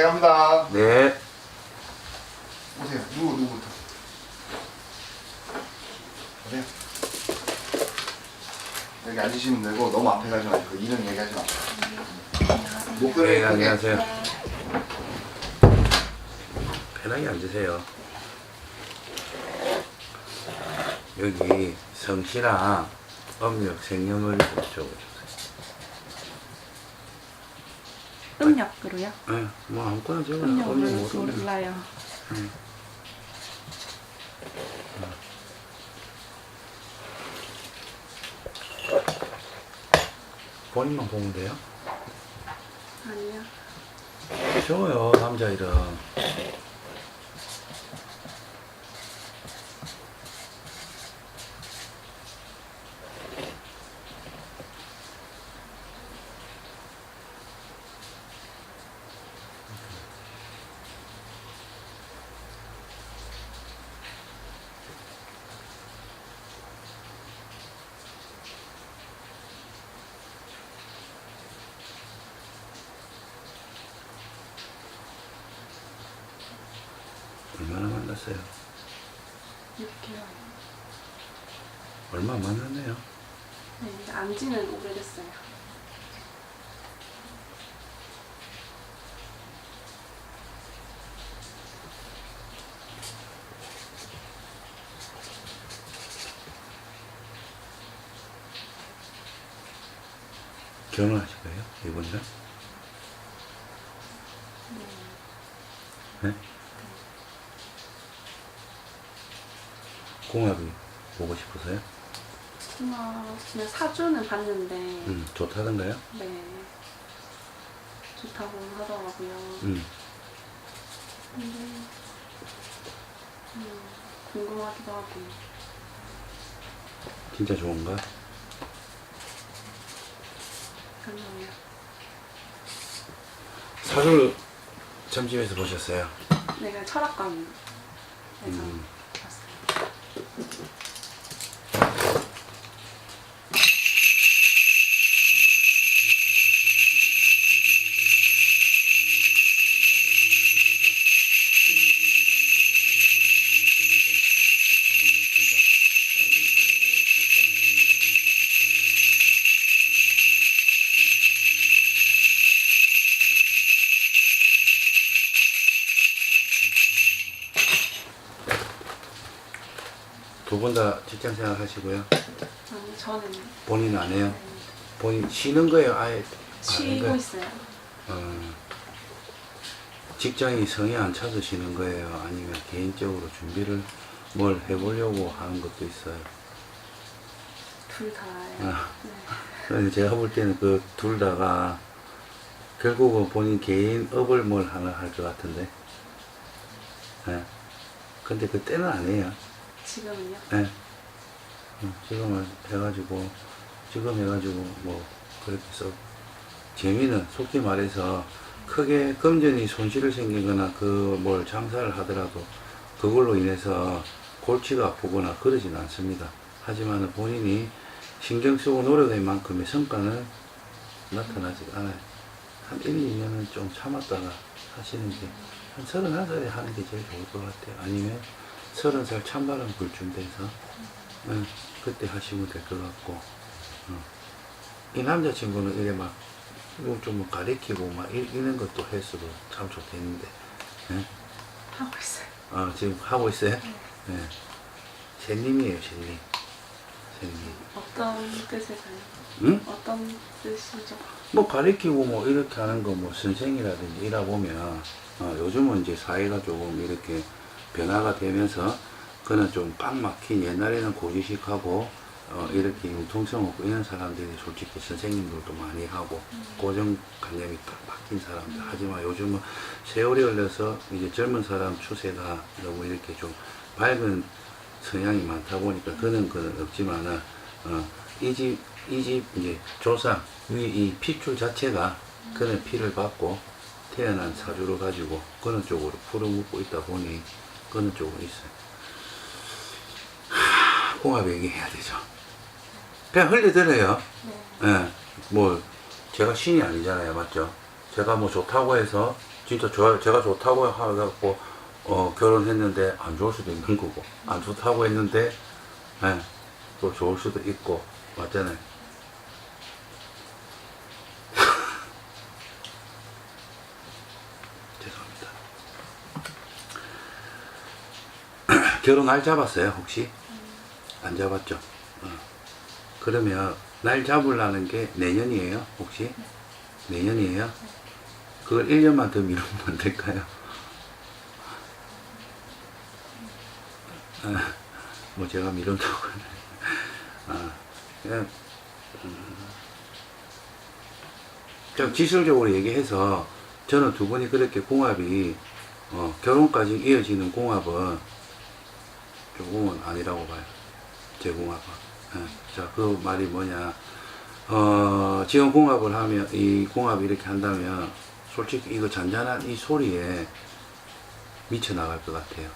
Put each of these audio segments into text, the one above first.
입장합니다. 네. 오세요. 누구부터? 오세요. 여기 앉으시면 되고 너무 앞에 가지 마시고 이름 얘기하지 마. 목소리 네, 크게. 안녕하세요. 편하게 앉으세요. 여기 성씨랑 음력 생년월일 좀 적어주세요. 음력으로요? 네, 뭐 아무거나 적어요. 음력을 몰라요. 본인만 보면 돼요? 아니요. 적어요, 남자 이름. 얼마나 만났어요? 6개월. 얼마 만났네요? 네, 이제 안지는 오래됐어요. 결혼하실 거예요? 이분이랑? 네? 궁합이 보고 싶으세요? 그냥 사주는 봤는데, 좋다던가요? 네. 좋다고 하더라고요. 근데, 궁금하기도 하고. 진짜 좋은가? 아니요. 사주를 점집에서 보셨어요? 내가 철학관에서 봤어요. 두 분 다 직장 생활 하시고요? 아니, 저는 본인 안 해요? 본인 쉬는 거예요? 아예 안 쉬고 거예요? 있어요. 직장이 성에 안 차서 쉬는 거예요? 아니면 개인적으로 준비를 뭘 해보려고 하는 것도 있어요? 둘 다예요. 아. 네. 그래서 제가 볼 때는 그 둘 다가 결국은 본인 개인 업을 뭘 하나 할 것 같은데. 네. 근데 그때는 안 해요. 지금은요? 네. 지금은 해가지고, 뭐, 그렇게 해서, 재미는 속히 말해서 크게 금전이 손실을 생기거나 그 뭘 장사를 하더라도 그걸로 인해서 골치가 아프거나 그러진 않습니다. 하지만 본인이 신경 쓰고 노력한 만큼의 성과는 나타나지 않아요. 한 1, 2년은 좀 참았다가 하시는 게, 한 31살에 하는 게 제일 좋을 것 같아요. 아니면 30살 찬바람 불 준비해서, 그때 하시면 될 것 같고, 이 남자친구는 이래 막, 좀 가리키고 막 이런 것도 했어도 참 좋겠는데, 예? 하고 있어요. 지금 하고 있어요? 네. 네. 샌님이에요, 샌님. 샌님. 어떤 뜻일까요? 응? 어떤 뜻이죠? 뭐 가리키고 뭐 이렇게 하는 거 뭐 선생이라든지 이라 보면 요즘은 이제 사회가 조금 이렇게 변화가 되면서 그는 좀 꽉 막힌 옛날에는 고지식하고 이렇게 융통성 없고 이런 사람들이 솔직히 선생님들도 많이 하고 고정관념이 딱 박힌 사람들. 하지만 요즘은 세월이 흘러서 이제 젊은 사람 추세가 너무 이렇게 좀 밝은 성향이 많다 보니까 그는 없지만은 이 집 이제 조상 이 핏줄 자체가 그는 피를 받고 태어난 사주를 가지고 그는 쪽으로 풀어묻고 있다 보니 그는 쪽으로 있어요. 홍합 얘기해야 되죠. 그냥 흘려들어요. 네. 예, 뭐 제가 신이 아니잖아요, 맞죠? 제가 뭐 좋다고 해서 진짜 제가 좋다고 해갖고 결혼했는데 안 좋을 수도 있는 거고, 안 좋다고 했는데 예, 또 좋을 수도 있고 맞잖아요. 죄송합니다. 결혼 날 잡았어요 혹시? 안 잡았죠? 그러면 날 잡으려는 게 내년이에요 혹시? 내년이에요? 그걸 1년만 더 미루면 안 될까요? 뭐 제가 미룬다고 그냥 좀 기술적으로 얘기해서 저는 두 분이 그렇게 궁합이 결혼까지 이어지는 궁합은 조금은 아니라고 봐요. 제 궁합은. 자, 그 말이 뭐냐. 지금 궁합을 하면, 이 궁합이 이렇게 한다면, 솔직히 이거 잔잔한 이 소리에 미쳐 나갈 것 같아요.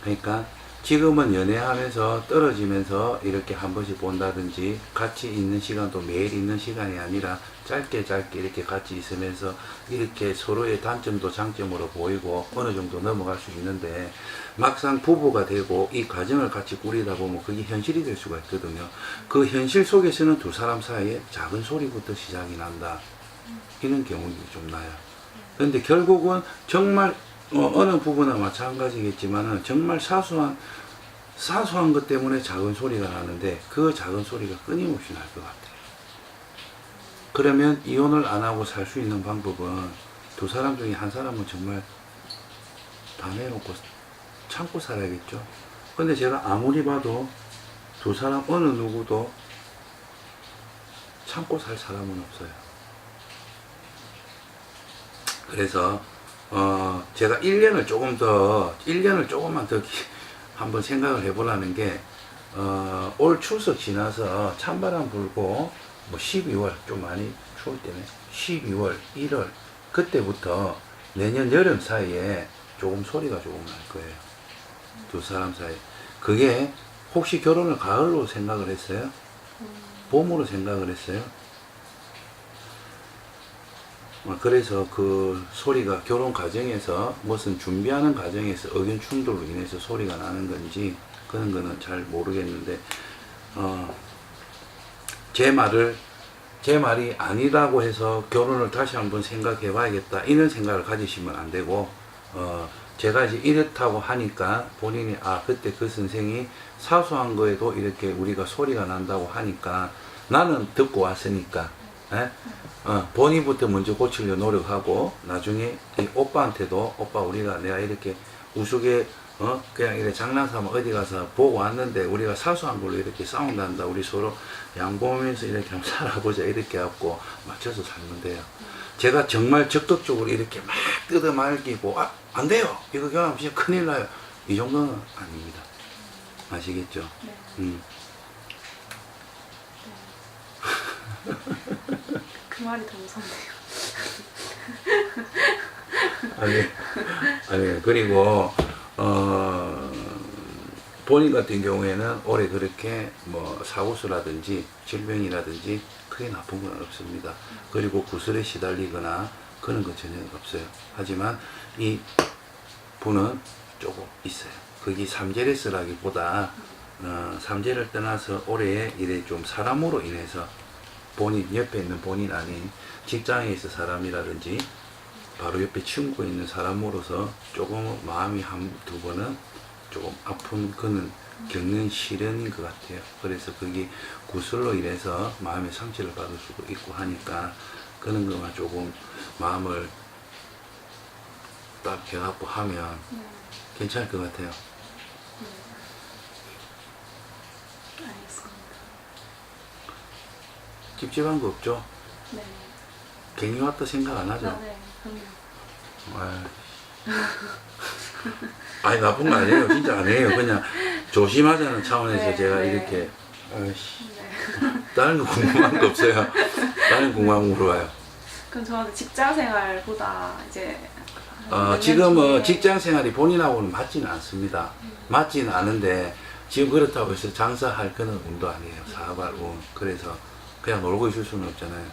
그러니까, 지금은 연애하면서 떨어지면서 이렇게 한 번씩 본다든지, 같이 있는 시간도 매일 있는 시간이 아니라, 짧게 이렇게 같이 있으면서, 이렇게 서로의 단점도 장점으로 보이고, 어느 정도 넘어갈 수 있는데, 막상 부부가 되고 이 가정을 같이 꾸리다 보면 그게 현실이 될 수가 있거든요. 그 현실 속에서는 두 사람 사이에 작은 소리부터 시작이 난다. 이런 경우도 좀 나요. 그런데 결국은 정말 어느 부부나 마찬가지겠지만은 정말 사소한 것 때문에 작은 소리가 나는데 그 작은 소리가 끊임없이 날 것 같아요. 그러면 이혼을 안 하고 살 수 있는 방법은 두 사람 중에 한 사람은 정말 다 내놓고 참고 살아야겠죠. 근데 제가 아무리 봐도 두 사람 어느 누구도 참고 살 사람은 없어요. 그래서 제가 1년을 조금만 더 한번 생각을 해보라는 게 올 추석 지나서 찬바람 불고 뭐 12월 좀 많이 추울 때네 12월 1월 그때부터 내년 여름 사이에 조금 소리가 조금 날 거예요. 두 사람 사이. 그게 혹시 결혼을 가을로 생각을 했어요? 봄으로 생각을 했어요? 그래서 그 소리가 결혼 과정에서 무슨 준비하는 과정에서 의견 충돌로 인해서 소리가 나는 건지 그런 거는 잘 모르겠는데 제 말이 아니라고 해서 결혼을 다시 한번 생각해 봐야겠다 이런 생각을 가지시면 안 되고 제가 이제 이렇다고 하니까 본인이 그때 그 선생이 사소한 거에도 이렇게 우리가 소리가 난다고 하니까 나는 듣고 왔으니까 본인부터 먼저 고치려 노력하고 나중에 이 오빠한테도 오빠 내가 이렇게 우스개 그냥 이렇게 장난삼아 어디 가서 보고 왔는데 우리가 사소한 걸로 이렇게 싸운단다 우리 서로 양보하면서 이렇게 한번 살아보자 이렇게 해갖고 맞춰서 살면 돼요. 제가 정말 적극적으로 이렇게 막 뜯어말기고 안 돼요 이거 결혼하면 진짜 큰일 나요 이 정도는 아닙니다. 아시겠죠? 네. 그 말이 더 무섭네요. 아니 그리고 본인 같은 경우에는 올해 그렇게 뭐 사고수라든지 질병이라든지 크게 나쁜 건 없습니다. 그리고 구설에 시달리거나 그런 건 전혀 없어요. 하지만 이 분은 조금 있어요. 그게 삼재레스라기보다 삼재를 떠나서 올해 이래 좀 사람으로 인해서 본인 옆에 있는 본인 아닌 직장에 있어 사람이라든지 바로 옆에 친구가 있는 사람으로서 조금 마음이 한두 번은 조금 아픈 그는 겪는 시련인 것 같아요. 그래서 그게 구설로 인해서 마음의 상처를 받을 수도 있고 하니까 그런 거만 조금 마음을 딱 해갖고 하면 괜찮을 것 같아요. 알겠습니다. 찝찝한 거 없죠? 네. 괜히 왔다 생각 안 하죠? 네. 그럼요. 아니 나쁜 거 아니에요. 진짜 아니에요. 그냥 조심하자는 차원에서 네, 제가 네. 이렇게 네. 다른 거 궁금한 거 없어요. 다른 거 궁금한 거 물어봐요. 그럼 저는 직장 생활보다 이제 지금은 직장 생활이 본인하고는 맞지는 않습니다. 맞지는 않은데 지금 그렇다고 해서 장사할 그런 운도 아니에요. 사업할 운. 그래서 그냥 놀고 있을 수는 없잖아요.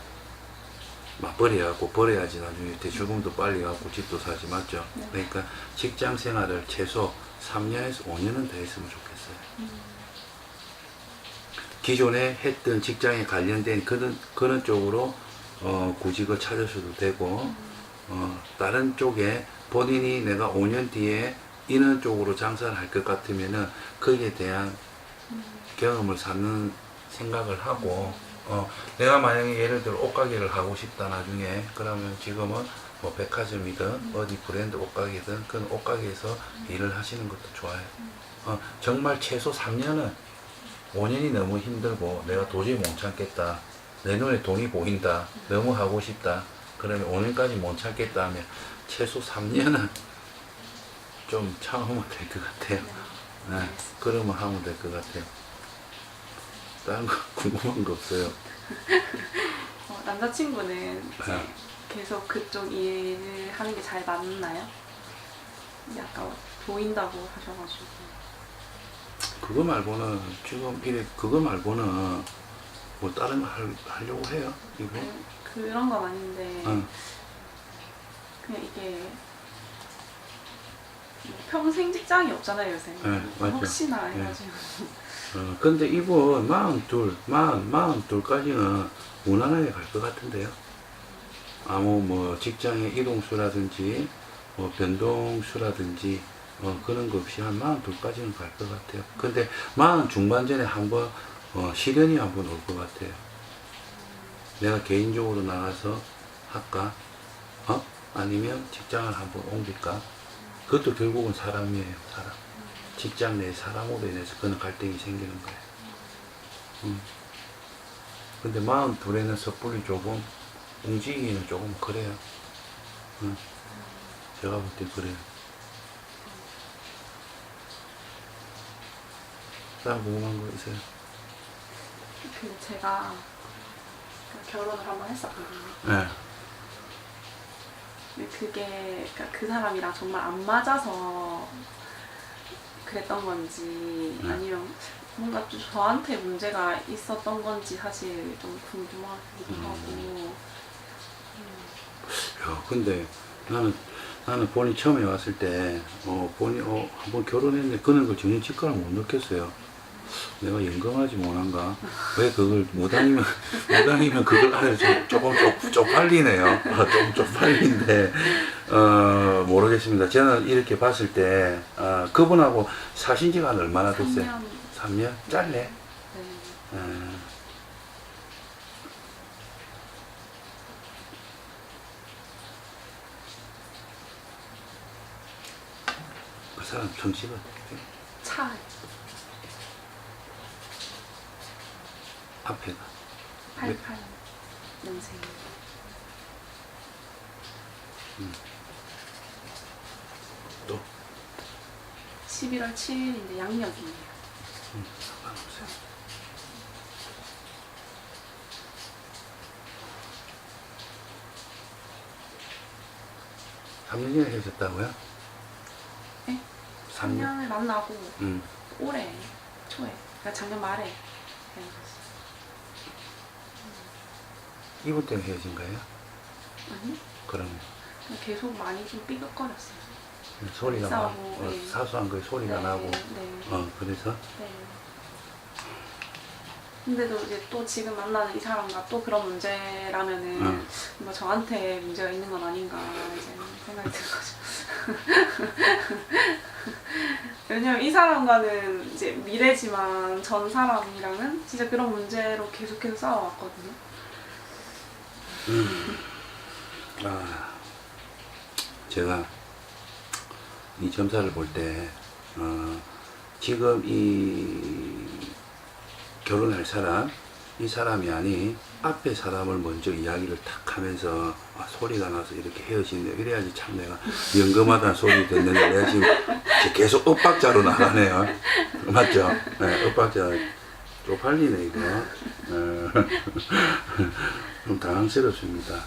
맞벌이해갖고 버려야지 나중에 대출금도 빨리 갖고 집도 사지, 맞죠? 네. 그러니까 직장 생활을 최소 3년에서 5년은 더 했으면 좋겠어요. 기존에 했던 직장에 관련된 그런 쪽으로 구직을 찾으셔도 되고, 다른 쪽에 본인이 내가 5년 뒤에 이런 쪽으로 장사를 할 것 같으면은 거기에 대한 경험을 쌓는 생각을 하고, 내가 만약에 예를 들어 옷가게를 하고 싶다 나중에, 그러면 지금은 뭐 백화점이든 어디 브랜드 옷가게든 그런 옷가게에서 일을 하시는 것도 좋아요. 정말 최소 3년은, 5년이 너무 힘들고 내가 도저히 못 참겠다, 내 눈에 돈이 보인다, 너무 하고 싶다, 그러면 5년까지 못 참겠다 하면 최소 3년은 좀 참으면 될 것 같아요. 네, 그러면 하면 될 것 같아요. 다른 거 궁금한 거 없어요? 남자친구는 이제 네. 계속 그쪽 일을 하는 게 잘 맞나요? 약간 보인다고 하셔가지고. 그거 말고는 지금 이래, 그거 말고는 뭐 다른 거 하려고 해요? 이거? 그런 건 아닌데 응. 그냥 이게 뭐 평생 직장이 없잖아요 요새. 네, 맞죠. 혹시나 네. 해가지고. 근데 이분 42까지는 무난하게 갈 것 같은데요. 아무 뭐 직장의 이동수라든지 뭐 변동수라든지 그런 거 없이 한 42까지는 갈 것 같아요. 근데 40 중반전에 한번 시련이 한번 올 것 같아요. 내가 개인적으로 나가서 할까? 아니면 직장을 한번 옮길까? 그것도 결국은 사람이에요, 사람. 직장 내 사람으로 인해서 그런 갈등이 생기는 거예요. 근데 42에는 섣불리 조금 움직이기는 조금 그래요. 제가 볼 땐 그래요. 다른 궁금한 거 있어요? 근데 제가 결혼을 한번 했었거든요. 네. 근데 그게 그러니까 그 사람이랑 정말 안 맞아서 그랬던 건지 아니면 뭔가 좀 저한테 문제가 있었던 건지 사실 좀 궁금하기도 하고. 야, 근데 나는 본이 처음에 왔을 때, 본이, 한번 결혼했는데 그런 걸 전혀 직감을 못 느꼈어요. 내가 영검하지 못한가? 왜 그걸 못하면 그걸 알아서 조금 쪽팔리네요. 조금 쪽팔린데, 모르겠습니다. 저는 이렇게 봤을 때, 그분하고 사신 지가 얼마나 됐어요? 3년? 짧네? 네. 그 사람 정치가 어떻게 돼? 차 앞에가. 88년생. 또? 11월 7일인데 양력이에요. 상관없어요. 삼 3년이나 헤어졌다고요? 네? 3년? 3년을 만나고 음. 올해 초에, 그러니까 작년 말에 헤어졌어요. 이분 때문에 헤어진 거예요? 아니? 그러면 계속 많이 좀 삐걱거렸어요. 소리가 막, 싸우고, 네. 사소한 거에 소리가 나고, 네. 그래서? 네. 근데도 이제 또 지금 만나는 이 사람과 또 그런 문제라면은 뭐 저한테 문제가 있는 건 아닌가 이제 생각이 드는 거죠. 왜냐면 이 사람과는 이제 미래지만 전 사람이랑은 진짜 그런 문제로 계속해서 싸워왔거든요. 제가 이 점사를 볼 때, 지금 이 결혼할 사람, 이 사람이 아닌 앞에 사람을 먼저 이야기를 탁 하면서 소리가 나서 이렇게 헤어지네. 이래야지 참 내가 영검하다는 소리 듣는데 내가 지금 계속 엇박자로 나가네요. 맞죠? 네, 엇박자 쪽팔리네 이거. 좀 당황스럽습니다.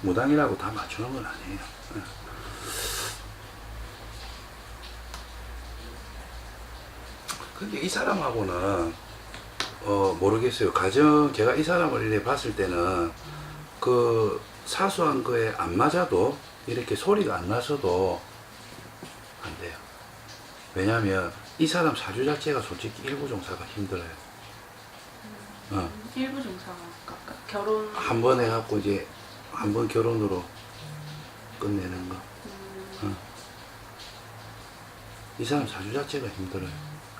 무당이라고 다 맞추는 건 아니에요. 근데 이 사람하고는 모르겠어요. 제가 이 사람을 이렇게 봤을 때는 그 사소한 거에 안 맞아도 이렇게 소리가 안 나서도 안 돼요. 왜냐면 이 사람 사주 자체가 솔직히 일부 종사가 힘들어요. 일부 종사가 아까 결혼 한 번 해갖고 이제 한 번 결혼으로 끝내는 거. 이 사람 사주 자체가 힘들어요.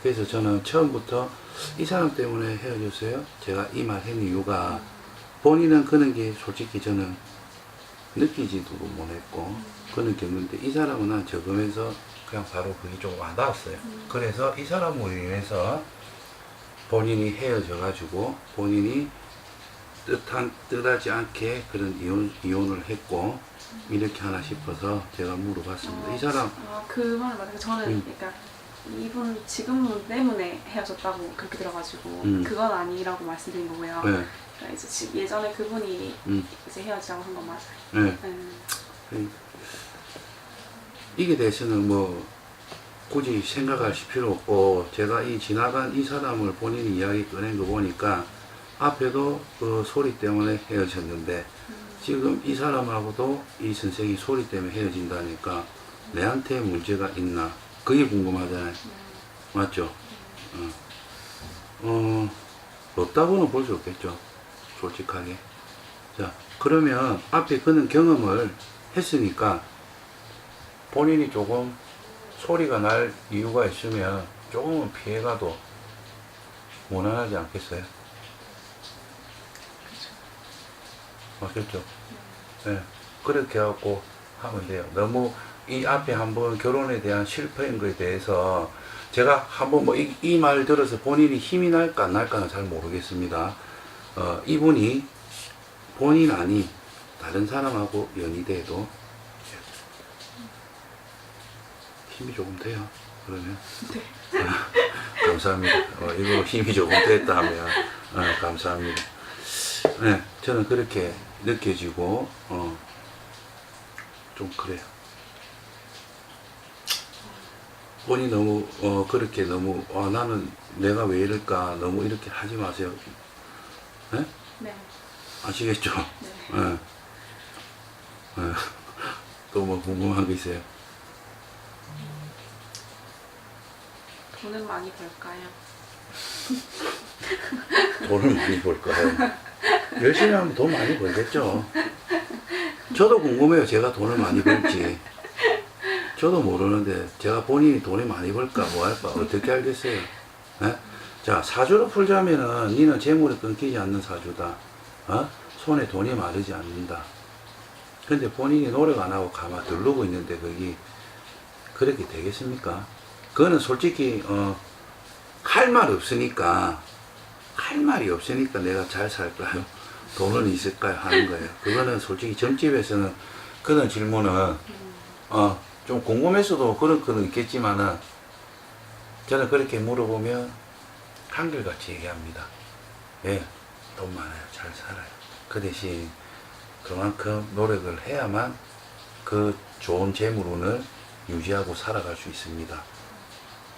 그래서 저는 처음부터 이 사람 때문에 헤어졌어요. 제가 이 말 했는 이유가 본인은 그런 게 솔직히 저는 느끼지도 못했고 그런 게 없는데 이 사람은 난 적으면서 그냥 바로 그게 좀 와닿았어요. 그래서 이 사람으로 인해서 본인이 헤어져 가지고 본인이 뜻하지 않게 그런 이혼을 했고 이렇게 하나 싶어서 제가 물어봤습니다. 이 사람 그 말을 맞아요. 저는 그러니까 이분 지금 때문에 헤어졌다고 그렇게 들어가지고 그건 아니라고 말씀드린 거고요. 네. 그러니까 이제 예전에 그분이 이제 헤어지자고 한 건 맞아요. 네. 이게 대해서는 뭐 굳이 생각하실 필요 없고 제가 이 지나간 이 사람을 본인이 이야기 꺼낸 거 보니까 앞에도 그 소리 때문에 헤어졌는데 지금 이 사람하고도 이 선생이 소리 때문에 헤어진다니까 내한테 문제가 있나 그게 궁금하잖아요. 맞죠? 없다고는 볼 수 없겠죠. 솔직하게. 자, 그러면 앞에 그는 경험을 했으니까 본인이 조금 소리가 날 이유가 있으면 조금은 피해가도 무난하지 않겠어요? 맞겠죠? 네. 그렇게 해갖고 하면 돼요. 너무 이 앞에 한번 결혼에 대한 실패인 거에 대해서 제가 한번 뭐 이 말 들어서 본인이 힘이 날까 안 날까는 잘 모르겠습니다. 이분이 본인 아닌 다른 사람하고 연이 돼도 힘이 조금 돼요. 그러면 네. 감사합니다. 이거 힘이 조금 됐다 하면 감사합니다. 네, 저는 그렇게 느껴지고 좀 그래요. 본인이 너무 그렇게 너무 나는 내가 왜 이럴까 너무 이렇게 하지 마세요. 네? 네. 아시겠죠? 네. 네. 네. 또 뭐 궁금한 게 있어요? 돈은 많이 벌까요? 돈을 많이 벌까요? 열심히 하면 돈 많이 벌겠죠. 저도 궁금해요. 제가 돈을 많이 벌지. 저도 모르는데 제가 본인이 돈이 많이 벌까 뭐 할까 어떻게 알겠어요. 네? 자, 사주로 풀자면은 니는 재물이 끊기지 않는 사주다. 손에 돈이 마르지 않는다. 근데 본인이 노력 안 하고 가만 들르고 있는데 거기 그렇게 되겠습니까? 그거는 솔직히 할 말 없으니까 할 말이 없으니까 내가 잘 살까요? 돈은 있을까요? 하는 거예요. 그거는 솔직히 점집에서는 그런 질문은 좀 궁금해서도 그런 거는 있겠지만은 저는 그렇게 물어보면 한결같이 얘기합니다. 예, 돈 많아요. 잘 살아요. 그 대신 그만큼 노력을 해야만 그 좋은 재물운을 유지하고 살아갈 수 있습니다.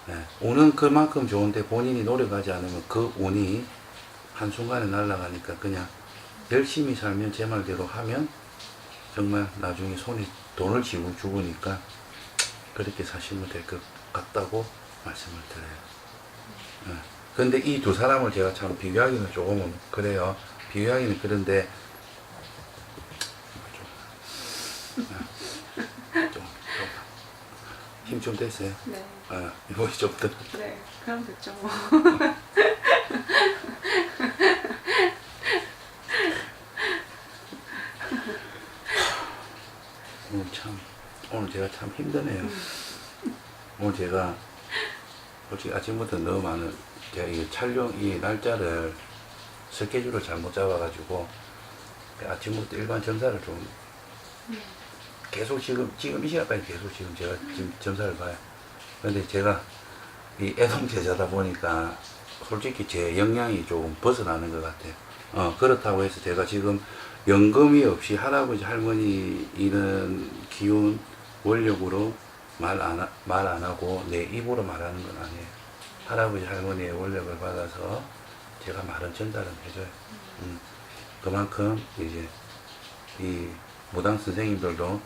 예, 운은 그만큼 좋은데 본인이 노력하지 않으면 그 운이 한순간에 날아가니까 그냥 열심히 살면 제 말대로 하면 정말 나중에 손에 돈을 쥐고 죽으니까 그렇게 사시면 될 것 같다고 말씀을 드려요. 예. 근데 이 두 사람을 제가 참 비교하기는 조금은 그래요. 비교하기는 그런데 힘 좀 됐어요? 네. 이거 좀 더. 네. 그럼 됐죠 뭐. 오늘 제가 참 힘드네요. 오늘 제가 솔직히 아침부터 너무 많은 제가 이 촬영 이 날짜를 스케줄을 잘못 잡아가지고 아침부터 일반 점사를 좀 계속 지금 이 시간까지 계속 지금 제가 지금 점사를 봐요. 근데 제가 이 애동 제자다 보니까 솔직히 제 역량이 조금 벗어나는 것 같아요. 그렇다고 해서 제가 지금 연금이 없이 할아버지 할머니 이런 기운 원력으로 말 안 하고 내 입으로 말하는 건 아니에요. 할아버지 할머니의 원력을 받아서 제가 말은 전달은 해줘요. 그만큼 이제 이 무당 선생님들도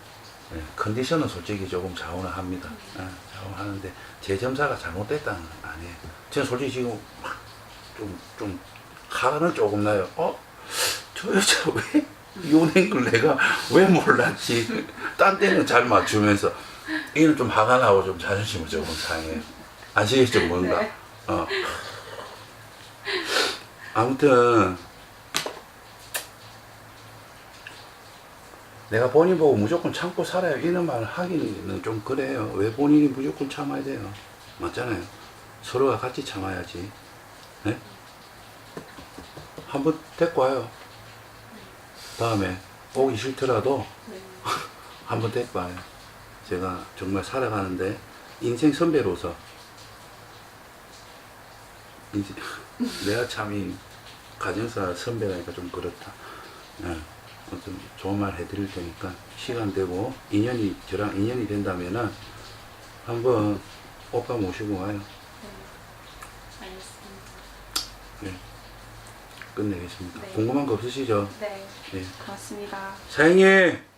예, 컨디션은 솔직히 조금 좌우는 합니다. 좌우하는데 제 점사가 잘못됐다는 건 아니에요. 저는 솔직히 지금 좀 화는 조금 나요. 저 여자 왜 이혼한 걸 내가 왜 몰랐지? 딴 데는 잘 맞추면서 얘는 좀 화가 나고 좀 자존심을 조금 상해요. 아시겠죠 뭔가? 네. 아무튼 내가 본인 보고 무조건 참고 살아요 이런 말을 하기는 좀 그래요. 왜 본인이 무조건 참아야 돼요? 맞잖아요. 서로가 같이 참아야지. 네? 한번 데리고 와요. 다음에 오기 싫더라도 네. 한번 데리고 와요. 제가 정말 살아가는데 인생 선배로서 내가 참이 가정사 선배라니까 좀 그렇다. 예. 좀 좋은 말 해드릴 테니까 시간 되고 저랑 인연이 된다면은 한번 오빠 모시고 와요. 네. 알겠습니다. 네. 끝내겠습니다. 네. 궁금한 거 없으시죠? 네. 네. 고맙습니다. 사장님!